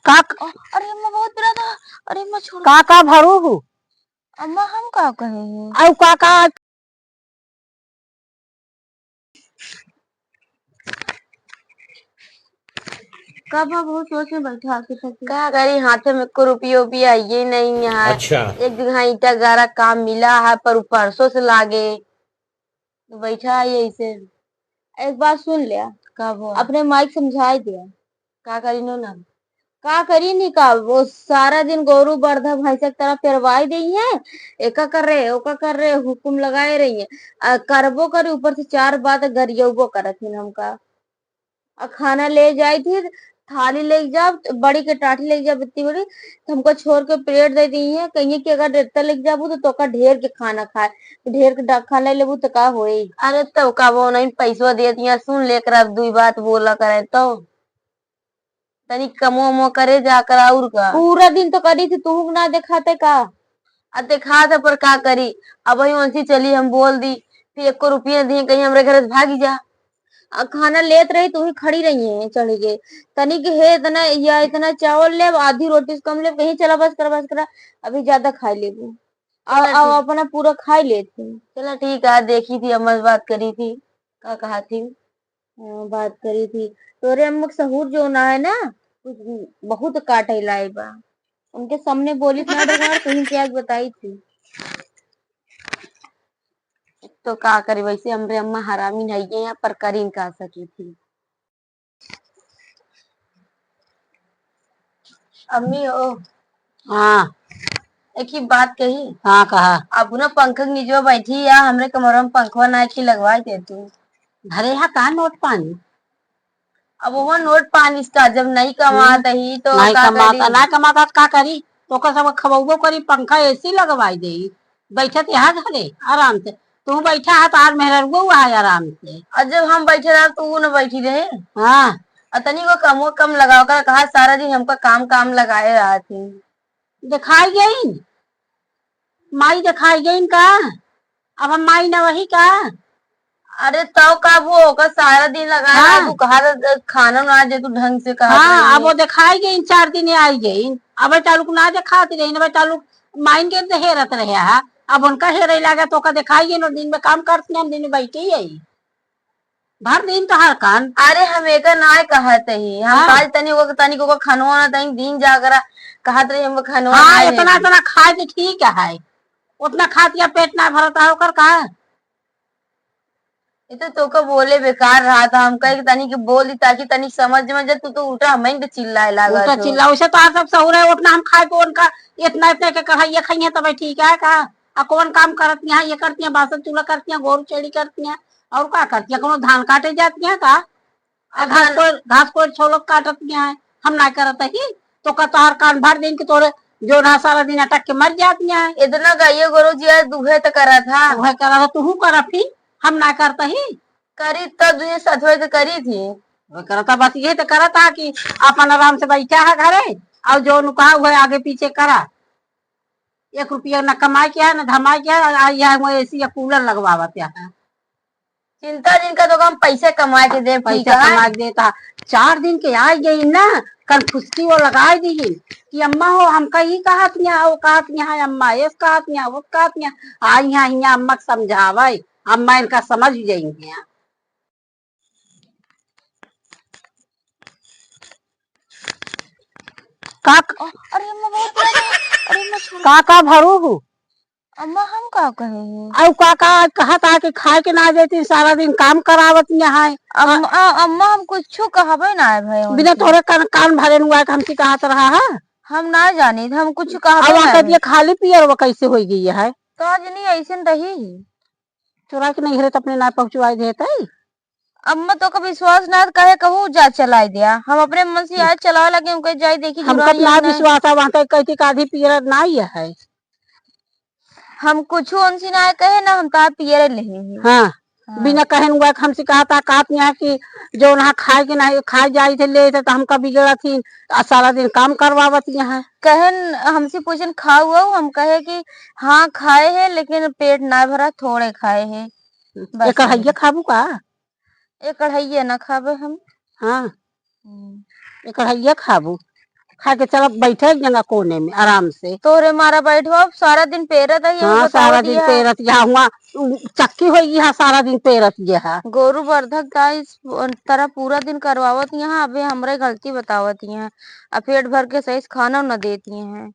का अरे अम्मा बहुत बुरा था। अरे अम्मा छोड़। का भरू हूँ अम्मा हम का कहे और का कब बहुत सोच में बैठा के क्या करी, हाथे में को रुपया उपिया ये नहीं है। अच्छा। एक जगह ईटा गारा काम मिला है पर परसों से लागे तो बैठा है ऐसे। एक बात सुन लिया, कब हो अपने माइक समझाई दिया। क्या करी नो ना का करी नहीं का वो सारा दिन गोरू बर्धा भैंसा की तरह पेरवाई दी है। एका कर रहे ओका कर रहे हुकुम लगाए रही है। करबो करे ऊपर से चार बात गरियबो करत हिन हमका। खाना ले जाई थी, थाली ले जाओ बड़ी के टाटी ले जाओ इतनी बड़ी तो हमको छोड़ के प्लेट दे दी है। कहीं कि अगर रेता ले जाबू तो का ढेर के खाना खाए, ढेर के खाना लेबू तो का होई। अरे तो का वो नहीं पैसवा दे दिया, सुन लेकर अब दुई बात बोला करे तो तनी कमो मो करे जाकर और का पूरा दिन तो करी थी तू ना दिखाते का। देखा था पर का करी। अब वही वंशी चली हम बोल दी फिर 1 रुपया दिए कहीं हमरे घर से भागी जा। खाना लेत रही तू ही खड़ी रही है चढ़ के तनिक है इतना या इतना चावल ले आधी रोटी से कम ले कहीं चला बस करा अभी ज्यादा खा लेबू और अपना पूरा खा लेती। चला ठीक है, देखी थी अम्मा से बात करी थी का कहा थी। बात करी थी तोरे अम्मा सहूर जो ना है ना कुछ बहुत काटे लाई बा उनके सामने बोली ना डरवार तुम क्या बताई थी। तो का करी, वैसे हमरे अम्मा हरामी नहीं है पर करी न का सकी थी। अम्मी ओ हाँ एक ही बात कही। हाँ कहा अब ना पंखा के नीचे बैठी या हमरे कमरा में पंखवा ना की लगवा दे तू। धरे हा का नोट पानी अब वो नोट पानी इसका जब नहीं कमाता ही तो नहीं का कमाता करी। ना कमाता तो का करी तो का सब खबो करी पंखा एसी लगवाई दे बैठत यहाँ घरे आराम से तू बैठा है तो आज मेहरुआ है आराम से और जब हम बैठे रहा तो वो न बैठी रहे। हाँ और तनी को कमो कम लगाओ कर कहा सारा दिन हमका काम काम लगाए रहा थी। दिखाई गई माई दिखाई गई का अब हम माई न वही का। अरे तो का वो होगा सारा दिन लगाया हाँ। तू कहा खाना ना दे तू ढंग से कहा हाँ अब वो दिखाई गई 4 दिन आई गई अब तालुक ना दिखाती रही तालुक माइन के हेरत रहे है अब उनका हेरे लगा तो का दिखाई गई दिन में काम करती हम दिन में बैठी आई भर दिन तो हर कान। अरे हम एक ना कहा ही हम हाँ। आज तनी को खनवा ना तनी दिन जाकर कहा रही हम खनवा हाँ इतना इतना खाए तो ठीक है उतना खातिया पेट ना भरता है ओकर का। ये तो का बोले बेकार रहा था हम कहे तनी के बोल दी ताकि तनी समझ में जाए तू तो उल्टा हमें तो चिल्लाए लगा उल्टा चिल्ला वैसे तो सब सहूर है उतना हम खाए को उनका इतना इतना के कहा ये खाइए तब ठीक है का कौन काम करती है ये करती है बासन चूल्हा करती है गोरू चेड़ी करती है और क्या करती है कौन धान काटे जाती है का घास को छोलो काटती है हम ना करते ही तो का तोहर कान भर दिन के तोरे जो ना सारा दिन अटक के मर जाती है। इतना गाइये गोरू जी आज दुहे तो करा था वह करा था तू कर फिर हम ना करते ही करी तब दुहे सचवे तो करी थी वो करता बस ये तो करता कि अपन आराम से बैठा है घरे और जो कहा वह आगे पीछे करा 1 रुपया न कमाए क्या न धमाए क्या वो एसी या कूलर लगवावा क्या है। चिंता जिनका तो हम पैसे कमा के दे पैसा कमा के देता 4 दिन के आ गई ना कल फुसकी वो लगा दी कि अम्मा हो हमका ही कहत वो कहत यहाँ अम्मा ये कहत यहाँ वो कहत यहाँ आई यहाँ अम्मा समझावे अम्मा इनका समझ जाएंगे। अरे अम्मा बहुत बुरा था। अरे अम्मा छोड़। का भरू हूँ अम्मा हम का कहे और काका कहा था कि खाए के ना देती सारा दिन काम करावत यहाँ अम्मा हम कुछ कहबे ना है भाई बिना तोरे कान भरे हुआ हमसे कहत रहा है हम ना जानी हम कुछ कहबे ना खाली पियर वो कैसे हो गई है तो आज नहीं ऐसे रही चुरा के नहीं अपने ना पहुंचवाई देते अम्मा तो का विश्वास ना कहे कहू जा चला दिया हम अपने मन से आज चला लगे उनके जाए देखी हमका ना विश्वास है वहां कहती का आधी पियर ना ही है हम कुछ उनसे ना कहे ना हम तो पियर ले हाँ बिना कहन हुआ हमसे कहा था कहत यहाँ की जो वहाँ खाए के नहीं खाए जाए थे ले थे तो हमका बिगड़ा थी सारा दिन काम करवावत यहाँ कहन हमसे पूछन खा हुआ हम कहे कि हाँ खाए है लेकिन पेट ना भरा थोड़े खाए है एक कढ़ाइया खाबू का एक कढ़ाइया ना खाबे हम। हाँ ये कढ़ैया खाबू, खा के चल बैठे एक जगह कोने में आराम से। तोरे मारा बैठो अब सारा दिन पेरत है यही हाँ सारा दिन बतावत पेरत यहाँ हुआ चक्की होगी, यहाँ सारा दिन पेरत यहाँ। गोरू वर्धक गाय इस तरह पूरा दिन करवावत यहाँ, अबे हमरे गलती बतावत यहाँ, अब पेट भर के सही से खाना न देती हैं।